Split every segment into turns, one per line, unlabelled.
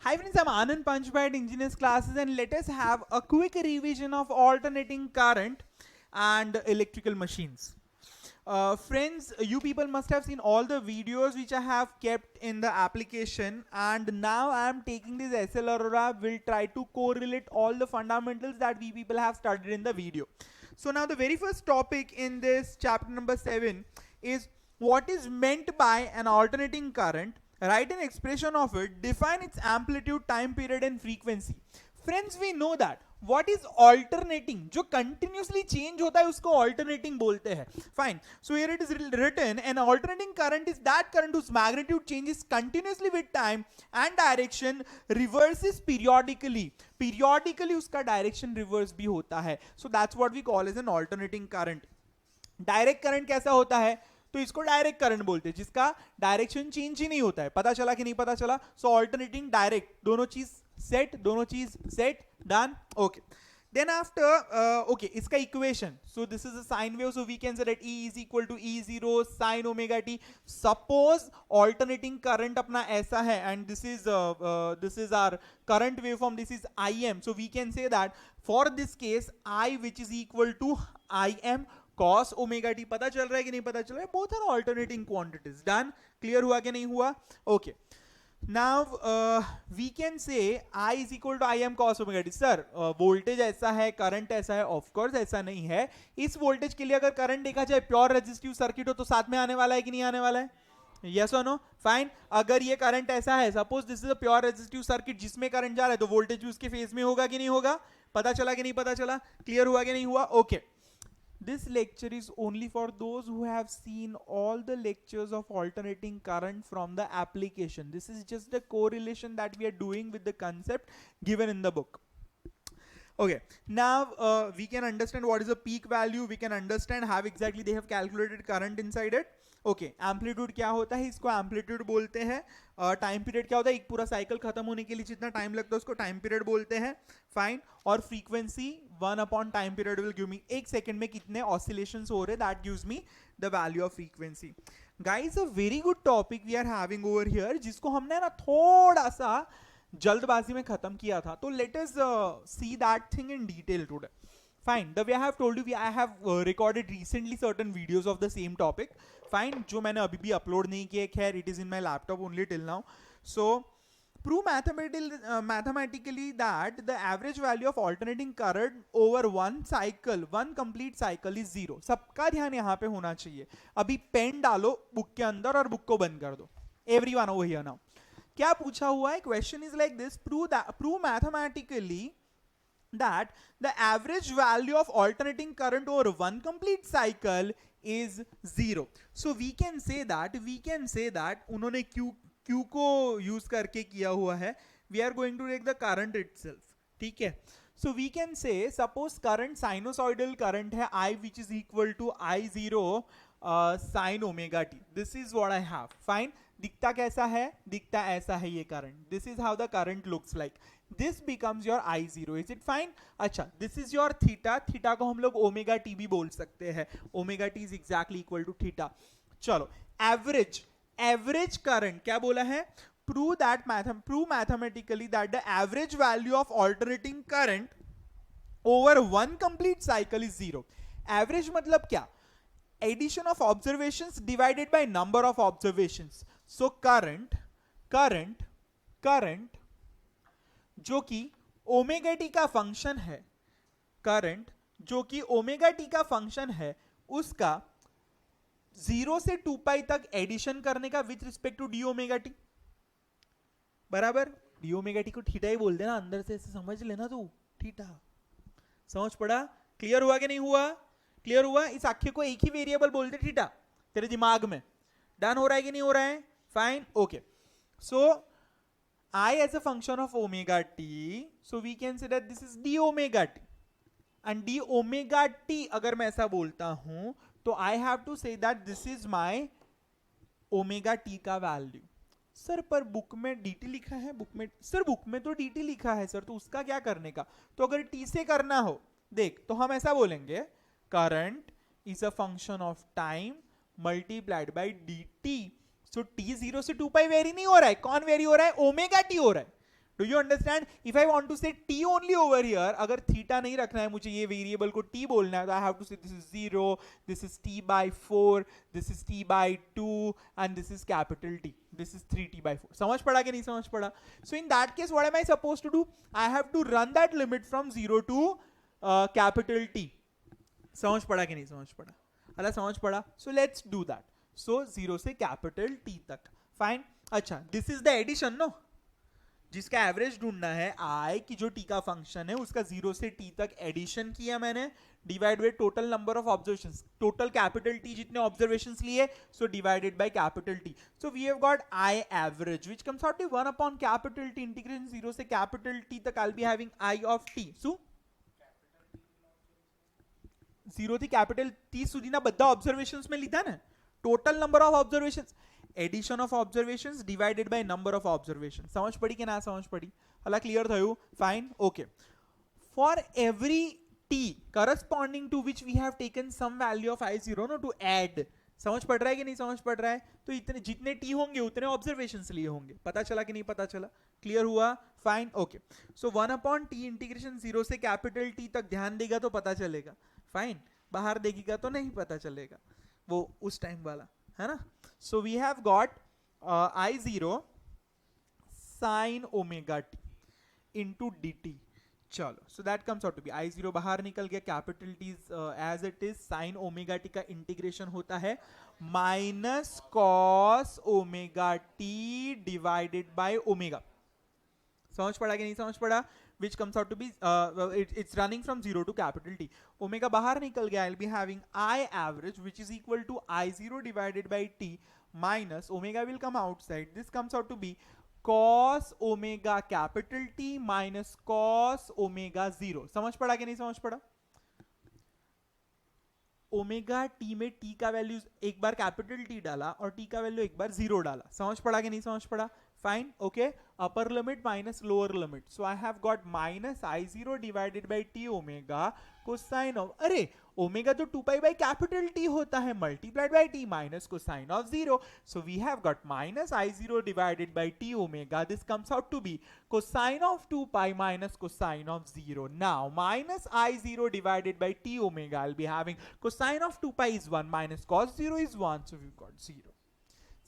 Hi friends, I'm Anand Panchbhai at Engineers Classes, and let us have a quick revision of alternating current and electrical machines. Friends, you people must have seen all the videos which I have kept in the application, and now I am taking this SL Aurora. Will try to correlate all the fundamentals that we people have studied in the video. So now the very first topic in this chapter number 7 is what is meant by an alternating current. Write an expression of it, define its amplitude, time period and frequency. Friends, we know that what is alternating, जो continuously change होता है उसको alternating बोलते हैं. Fine. So here it is written, an alternating current is that current whose magnitude changes continuously with time and direction reverses periodically. Periodically उसका direction reverse भी होता है. So that's what we call as an alternating current. Direct current कैसा होता है? तो इसको direct current बोलते हैं जिसका डायरेक्शन चेंज ही नहीं होता है. पता चला कि नहीं पता चला? सो ऑल्टरनेटिंग डायरेक्ट, दोनों चीज सेट, दोनों चीज set, done. Okay, then after okay, इसका equation, so this is a sine wave, so we can say that E is equal to E0 sin omega t. Suppose alternating current अपना ऐसा है and this is our current waveform, this is Im, so we can say that for this case I which is equal to Im cos omega t. पता चल रहा है कि नहीं पता चल रहा है? both are alternating quantities. Done? Clear हुआ कि नहीं हुआ? Okay. Now we can say I is equal to Im cos omega t. Sir voltage ऐसा है, करंट ऐसा है? ऑफ कोर्स ऐसा नहीं है. इस वोल्टेज के लिए अगर करंट देखा जाए प्योर रेजिस्टिव सर्किट हो तो साथ में आने वाला है कि नहीं आने वाला है? यस और नो? फाइन. अगर ये करंट ऐसा है, suppose this is a pure resistive circuit जिसमें करंट जा रहा है, तो वोल्टेज भी उसके फेज में होगा कि नहीं होगा? पता चला कि नहीं पता चला? क्लियर हुआ कि नहीं हुआ? Okay. This lecture is only for those who have seen all the lectures of alternating current from the application. This is just the correlation that we are doing with the concept given in the book. Okay, now we can understand what is a peak value. We can understand how exactly they have calculated current inside it. Okay, amplitude क्या होता है? इसको amplitude बोलते हैं. Time period क्या होता है? एक पूरा साइकिल खत्म होने के लिए जितना टाइम लगता है उसको टाइम पीरियड बोलते हैं. फाइन. और frequency 1 upon time period will give me, एक सेकंड में कितने ऑसिलेशंस हो रहे, that gives me the value of frequency. Guys, a very good topic we are having over here, जिसको हमने ना थोड़ा सा जल्दबाजी में खत्म किया था. तो let us see that thing in detail today. Fine. The way I have told you, I have recorded recently certain videos of the same topic. Fine. जो मैंने अभी भी अपलोड नहीं किए, खैर it is in my laptop only till now. So prove mathematically that the average value of alternating current over one cycle, one complete cycle is 0. सबका ध्यान यहाँ पे होना चाहिए. अभी पेन डालो बुक के अंदर और बुक को बंद कर दो. Everyone over here now. क्या पूछा हुआ है? Question is like this. Prove mathematically that the average value of alternating current over one complete cycle is 0. So we can say that उन्होंने Q को use करके किया हुआ है. We are going to take the current itself. ठीक है? So we can say suppose current sinusoidal current है I which is equal to I0 sin omega t. This is what I have. Fine. दिखता कैसा है? दिखता ऐसा है ये current. This is how the current looks like. This becomes your I0. Is it fine? अच्छा, this is your theta. Theta को हम लोग ओमेगा टी भी बोल सकते हैं. Omega T is exactly equal to theta. चलो, एवरेज करंट क्या बोला है? prove mathematically that the average value of alternating current over one complete cycle is 0. Average मतलब क्या? Addition of observations divided by number of observations. So current जो कि omega T का function है, करंट जो कि ओमेगा टी का function है, उसका 0 से 2 पाई तक एडिशन करने का with respect to D omega T. बराबर. डी ओमेगा टी को थीटा ही बोल देना, अंदर से समझ लेना तू. थीटा समझ पड़ा? क्लियर हुआ कि नहीं हुआ? क्लियर हुआ? इस आखे को एक ही वेरिएबल बोलते थीटा तेरे दिमाग में. डन हो रहा है कि नहीं हो रहा है? Fine. Okay. So I as a function of omega t, so we can say that this is d omega t. And d omega t अगर मैं ऐसा बोलता हूं तो I have to say that this is my omega t का value. Sir पर book में dt लिखा है. बुक में तो dt लिखा है सर, तो उसका क्या करने का? तो अगर t से करना हो, देख, तो हम ऐसा बोलेंगे current is a function of time multiplied by dt. So t 0 से 2 पाई वेरी नहीं हो रहा है. कौन वेरी हो रहा है? ओमेगा टी हो रहा है. Do you understand? If I want to say t only over here, अगर थीटा नहीं रखना है मुझे, ये वेरिएबल को t बोलना है, तो I have to say this is 0, this is t by 4, this is t by 2, and this is capital T. This is 3t by 4. समझ पड़ा कि नहीं समझ पड़ा? So in that case, what am I supposed to do? I have to run that limit from 0 to capital T. समझ पड़ा कि नहीं समझ पड़ा? अला समझ पड़ा? So let's do that. So 0 से capital T तक. Fine. अच्छा, this is the addition, no? जिसका एवरेज ढूंढना है i की जो t का फंक्शन है उसका 0 से t तक एडिशन किया मैंने, divide by total number of observations, total capital T जितने ऑब्जर्वेशंस लिए, so divided by capital T. So we have got i average which comes out to 1 upon capital T integration 0 से capital T तक. I will be having i of t. So 0 થી capital T સુધીના બધા observations में લીધા ને, total number of observations, addition of observations divided by number of observation. समझ पड़ी कि ना समझ पड़ी? हला क्लियर થયું? Fine, okay. For every t corresponding to which we have taken some value of i0 no to add. समझ पड़ रहा है कि नहीं समझ पड़ रहा है? तो इतने जितने t होंगे उतने ऑब्जर्वेशंस लिए होंगे. पता चला कि नहीं पता चला? क्लियर हुआ? Fine, okay. So 1 upon t integration 0 से कैपिटल T तक ध्यान देगा तो पता चलेगा. फाइन, बाहर देखेगा तो नहीं पता चलेगा, वो उस टाइम वाला है ना. So we have got I0 sin omega t into dt. चलो, so that comes out to be I0 बाहर निकल गया, capital T as it is, sin omega t का इंटीग्रेशन होता है minus cos omega t divided by omega. समझ पड़ा कि नहीं समझ पड़ा? which comes out to be it's running from 0 to capital T. Omega बाहर निकल गया, I'll be having I average which is equal to I0 divided by T minus omega will come outside. This comes out to be cos omega capital T minus cos omega 0. समझ पड़ा कि नहीं समझ पड़ा? Omega T में T का value एक बार capital T डाला और टी का वैल्यू एक बार 0 डाला. समझ पड़ा कि नहीं समझ पड़ा? Fine, okay. Upper limit minus lower limit, so I have got minus I0 divided by T omega cosine of, अरे ओमेगा तो 2 पाई बाय कैपिटल टी होता है, multiplied by T minus cosine of 0. So we have got minus I0 divided by T omega. This comes out to be cosine of 2 pi minus cosine of 0. Now minus I0 divided by T omega, I will be having cosine of 2 pi is 1 minus cos 0 is 1, so we got 0.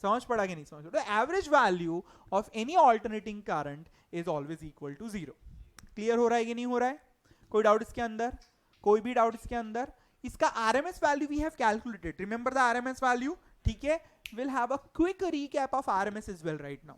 समझ पड़ा कि नहीं समझ पड़ा? Average value of any alternating current is always equal to 0. Clear हो रहा है कि नहीं हो रहा है? कोई डाउट इसके अंदर? कोई भी डाउट इसके अंदर? इसका RMS value we have calculated. Remember the RMS value, ठीक है? Will have a quick recap of RMS as well right now.